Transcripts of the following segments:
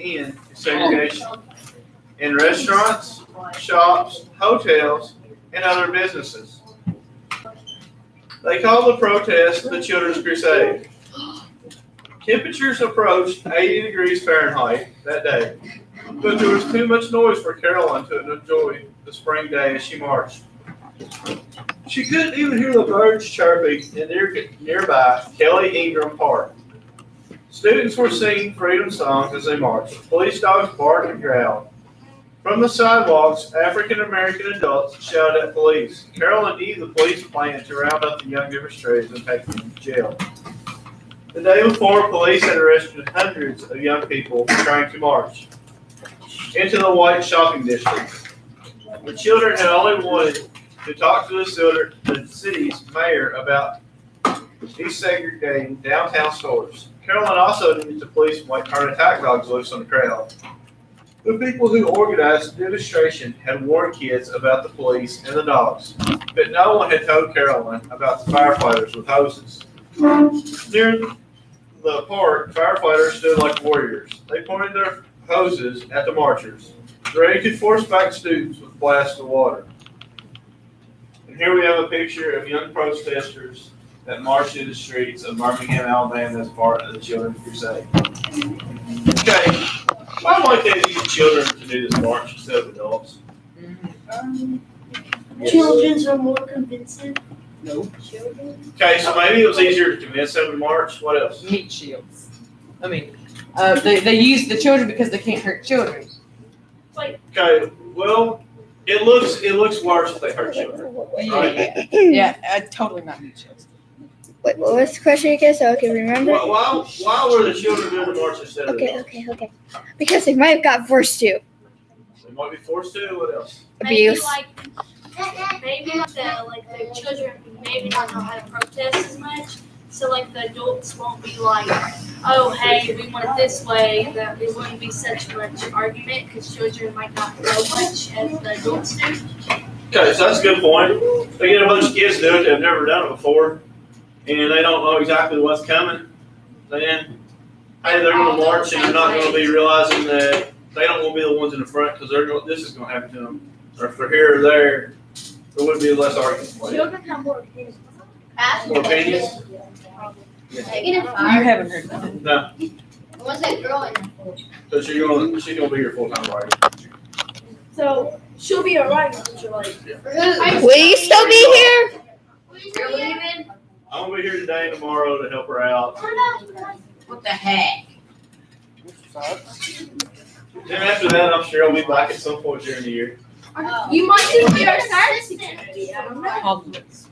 end segregation in restaurants, shops, hotels, and other businesses. They called the protest the Children's Crusade. Temperatures approached 80 degrees Fahrenheit that day, but there was too much noise for Caroline to enjoy the spring day as she marched. She couldn't even hear the birds chirping in nearby Kelly Ingram Park. Students were singing freedom songs as they marched. Police dogs barked and growled. From the sidewalks, African American adults shouted at police. Caroline knew the police planned to round up the young demonstrators and take them to jail. The day before, police had arrested hundreds of young people trying to march into the white shopping district. The children had only wanted to talk to the city's mayor about desegregating downtown stores. Caroline also needed the police might turn attack dogs loose on the crowd. The people who organized the demonstration had warned kids about the police and the dogs, but no one had told Caroline about the firefighters with hoses. Near the park, firefighters stood like warriors. They pointed their hoses at the marchers, ready to force back students with blasts of water. And here we have a picture of young protesters that marched in the streets of Birmingham, Alabama as part of the Children's Crusade. Okay, why might they use children to do this march instead of adults? Children's are more convincing. No. Children. Okay, so maybe it was easier to convince them to march. What else? Meat shields. I mean, they use the children because they can't hurt children. Okay, well, it looks worse if they hurt children. Right? Yeah, totally not meat shields. Wait, what was the question again so I can remember? Why were the children doing the march instead of the adults? Okay. Because they might have got forced to. They might be forced to. What else? Abuse. Maybe the children maybe not know how to protest as much. So the adults won't be like, oh hey, we want it this way. That it wouldn't be such much argument because children might not know much as the adults do. Okay, so that's a good point. They get a bunch of kids to do it that have never done it before, and they don't know exactly what's coming. Then, hey, they're going to march, and they're not going to be realizing that they don't want to be the ones in the front because this is going to happen to them. Or if they're here or there would be less argument. Children have more opinions. More opinions? You haven't heard that. No. What's that girl in? So she's gonna be your full-time wife. So she'll be alright. Will you still be here? You're leaving? I'm gonna be here today and tomorrow to help her out. What the heck? Then after that, I'm sure I'll be back at some point during the year. You might just be our science teacher. I don't know. Hogwarts.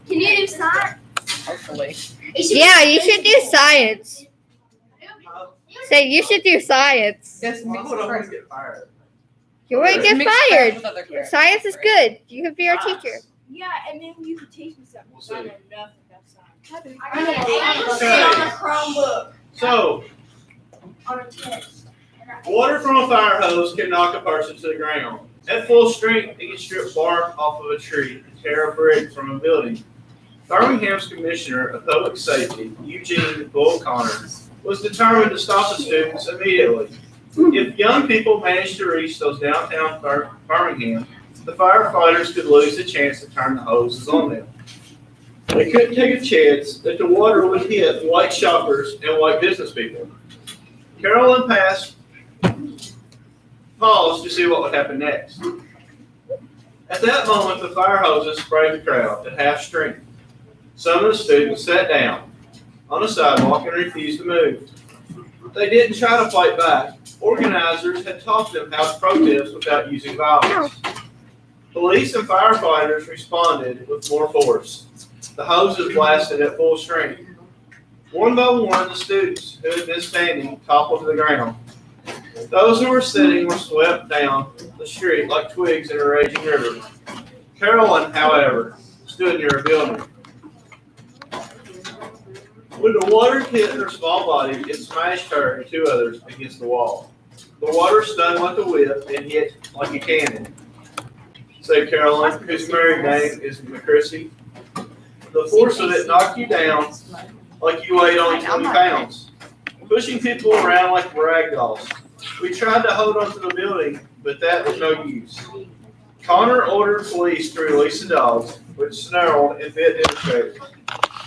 Can you do science? Hopefully. Yeah, you should do science. Say you should do science. Just Why mix would I it want first. to get fired? You won't get Mix it fired. with other crap. Science is good. You could be our teacher. Yeah, and then you could teach me something. We'll see. I know nothing about science. Okay. on a Chromebook So, on a test. water from a fire hose can knock a person to the ground. At full strength, it can strip bark off of a tree and tear a brick from a building. Birmingham's Commissioner of Public Safety, Eugene Bull Connor, was determined to stop the students immediately. If young people managed to reach those downtown Birmingham, the firefighters could lose the chance to turn the hoses on them. They couldn't take a chance that the water would hit white shoppers and white business people. Carolyn paused to see what would happen next. At that moment, the fire hoses sprayed the crowd at half strength. Some of the students sat down on the sidewalk and refused to move. They didn't try to fight back. Organizers had taught them how to protest without using violence. Police and firefighters responded with more force. The hoses blasted at full strength. One by one, the students who had been standing toppled to the ground. Those who were sitting were swept down the street like twigs in a raging river. Carolyn, however, stood near a building. When the water hit her small body, it smashed her and two others against the wall. The water stung like a whip and hit like a cannon, said Carolyn, whose married name is McChrissy. The force of it knocked you down like you weighed only 20 pounds, pushing people around like rag dolls. We tried to hold on to the building, but that was no use. Connor ordered police to release the dogs, which snarled and bit demonstrators.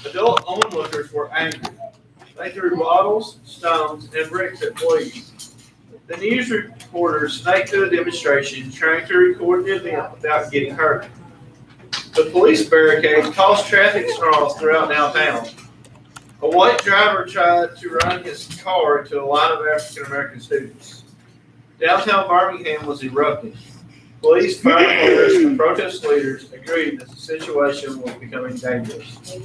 Adult onlookers were angry. They threw bottles, stones, and bricks at police. The news reporters snaked through the demonstration, trying to record the event without getting hurt. The police barricade caused traffic snarls throughout downtown. A white driver tried to run his car into a line of African American students. Downtown Birmingham was erupting. Police, firefighters, and protest leaders agreed that the situation was becoming dangerous.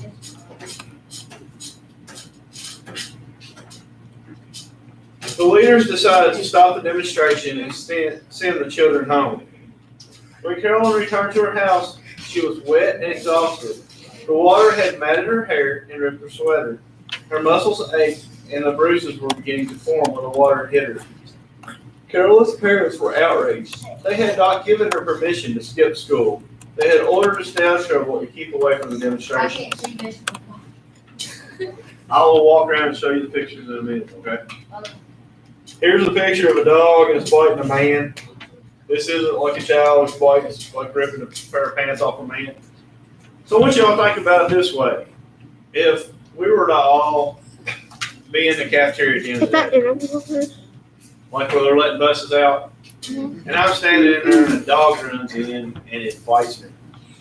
The leaders decided to stop the demonstration and send the children home. When Carolyn returned to her house, she was wet and exhausted. The water had matted her hair and ripped her sweater. Her muscles ached and the bruises were beginning to form where the water hit her. Carolyn's parents were outraged. They had not given her permission to skip school. They had ordered her to stay out of trouble and keep away from the demonstration. I will walk around and show you the pictures in a minute, okay? Here's a picture of a dog and it's biting a man. This isn't like a child, it's biting, it's like ripping a pair of pants off a man. So I want y'all to think about it this way. If we were to all be in the cafeteria at the end of the day, like where they're letting buses out, and I'm standing in there and a dog runs in and it bites me.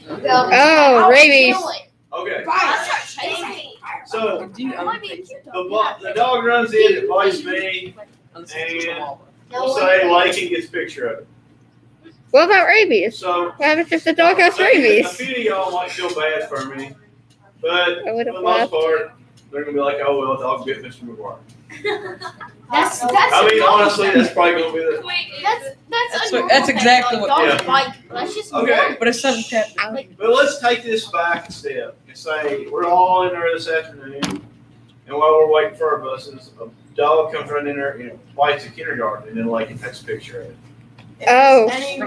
Oh, rabies. Okay, Right. so Do you the dog runs in, it bites me, and we'll say Lakin gets a picture of it. What about rabies? So What happens if the dog has a rabies? few of y'all might feel bad for me, but I for would the have most laughed. part, they're gonna be like, "Oh well, dog bit Mr. McGuire." That's I mean, honestly, that's probably gonna be the. That's exactly what- Yeah. Like, that's just Okay. But if something happened, But let's take this back a step and say we're all in there this afternoon, and while we're waiting for our buses, a dog comes running in there, bites a kindergarten, and then Lakin takes a picture of it. Oh, I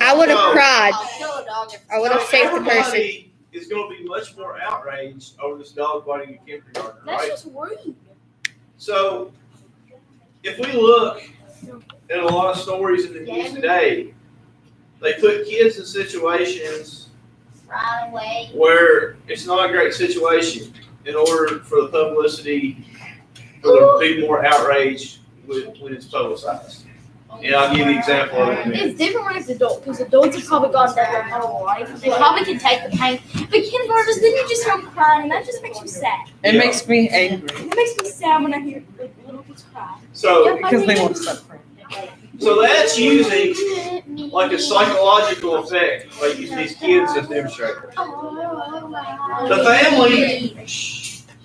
I would have No. cried. I'll kill a dog if I would have So saved the person. everybody is going to be much more outraged over this dog biting a kindergarten, That's right? just rude. So if we look at a lot of stories in the news today, they put kids in situations Right away. where it's not a great situation in order for the publicity, for there to be more outrage when it's publicized. And I'll give you an example of it in a minute. It's different when it's adult, because adults have probably gone through their whole life. They probably can take the pain. But kindergartners, then you just start crying, and that just makes you sad. it Yeah. makes me angry It makes me sad when I hear like, little kids cry. So, because they want to stop crying. so that's using like a psychological effect, like using these kids as demonstrators. The family,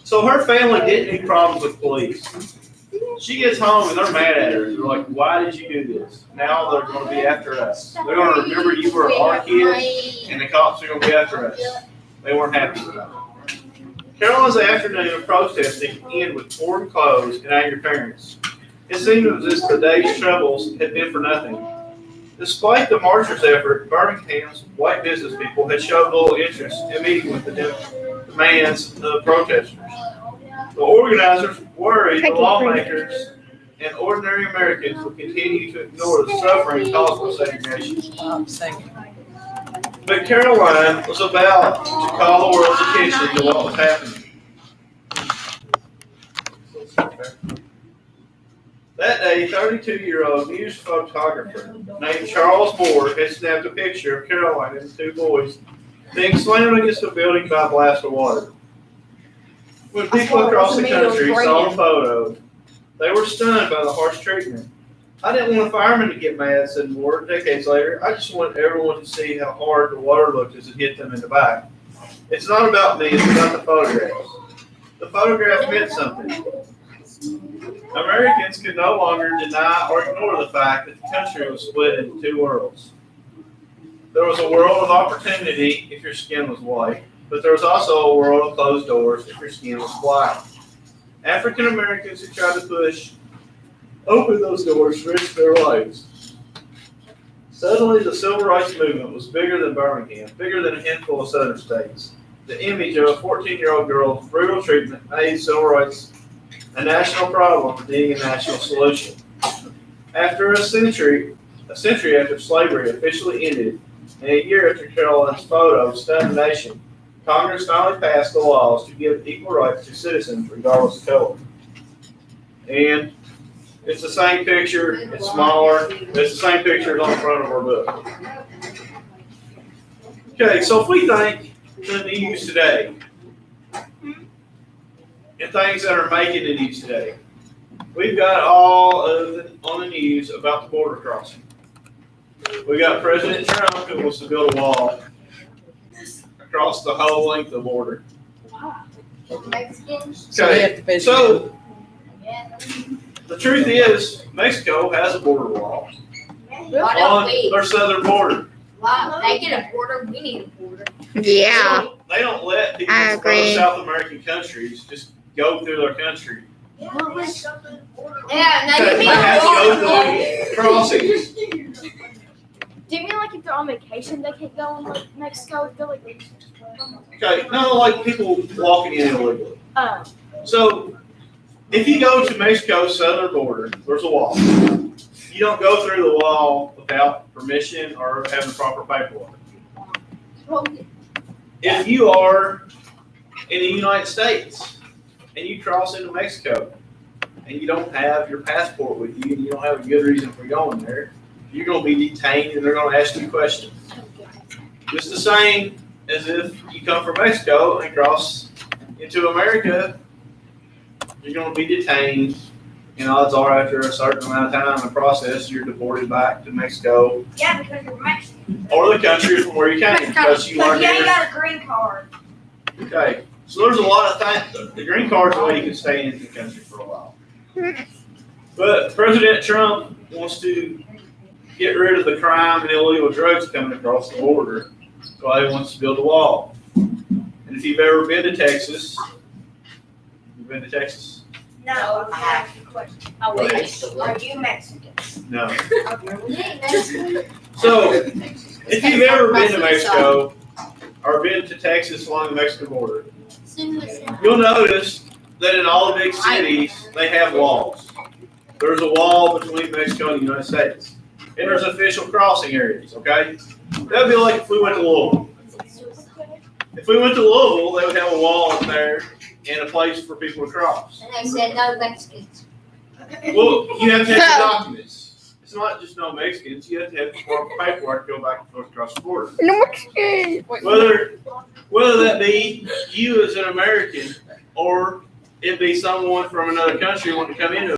so her family didn't have problems with police. She gets home and they're mad at her. They're like, "Why did you do this?" Now they're going to be after us. They're going to remember you were our kid, and the cops are going to be after us. They weren't happy with that. Carolyn's afternoon of protesting ended with torn clothes and angry parents. It seemed as if the day's troubles had been for nothing. Despite the marchers' effort, Birmingham's white business people had showed little interest in meeting with the demands of the protesters. The organizers worried the lawmakers and ordinary Americans would continue to ignore the suffering caused by segregation. Stop saying But Caroline was about to call the world's attention to what was happening. That day, 32-year-old news photographer named Charles Moore had snapped a picture of Caroline and the two boys being slammed against a building by a blast of water. When people across the country saw the photo, they were stunned by the harsh treatment. "I didn't want a fireman to get mad," said Moore decades later. "I just want everyone to see how hard the water looked as it hit them in the back. It's not about me, it's about the photographs. The photographs meant something." Americans could no longer deny or ignore the fact that the country was split into two worlds. There was a world of opportunity if your skin was white, but there was also a world of closed doors if your skin was black. African Americans who tried to push open those doors risked their lives. Suddenly, the civil rights movement was bigger than Birmingham, bigger than a handful of southern states. The image of a 14-year-old girl's brutal treatment made civil rights a national problem, being a national solution. After a century after slavery officially ended, and a year after Carolyn's photo stunned the nation, Congress finally passed the laws to give equal rights to citizens regardless of color. And it's the same picture, it's smaller, it's the same picture as on the front of our book. Okay, so if we think the news today, and things that are making the news today, we've got all on the news about the border crossing. We got President Trump who wants to build a wall across the whole length of the border. So we have to pay. So the truth is, Mexico has a border wall Why don't on we? their southern border. Why, they get a border, we need a border. Yeah. They don't let people I from agree. other South American countries just go through their country. Yeah, now Okay, you they mean have to a go border. through crossings. Do you mean like if they're on vacation, they can't go in like Mexico? Go like. Okay, no, like people walking in illegally. Oh. So, if you go to Mexico's southern border, there's a wall. You don't go through the wall without permission or having proper paperwork. If you are in the United States and you cross into Mexico and you don't have your passport with you and you don't have a good reason for going there, you're going to be detained and they're going to ask you questions. Just the same as if you come from Mexico and cross into America, you're going to be detained, and odds are after a certain amount of time in the process, you're deported back to Mexico Yeah, because you're Mexican. or the country from where you came because you Because are you ain't here. got a green card. Okay, so there's a lot of things. The green card's the way you can stay in the country for a while. But President Trump wants to get rid of the crime and illegal drugs coming across the border. So he wants to build a wall. And if you've ever been to Texas, you've been to Texas? No, I have a question. Oh, wait. Are you Mexican? No. Okay. So, if you've ever been to Mexico or been to Texas along the Mexican border, you'll notice that in all the big cities, they have walls. There's a wall between Mexico and the United States. And there's official crossing areas, okay? That'd be like if we went to Louisville. If we went to Louisville, they would have a wall up there and a place for people to cross. And they said no Mexicans. Well, you have to have your documents. It's not just no Mexicans. You have to have proper paperwork to go back and forth across the border. Whether that be you as an American or it be someone from another country wanting to come into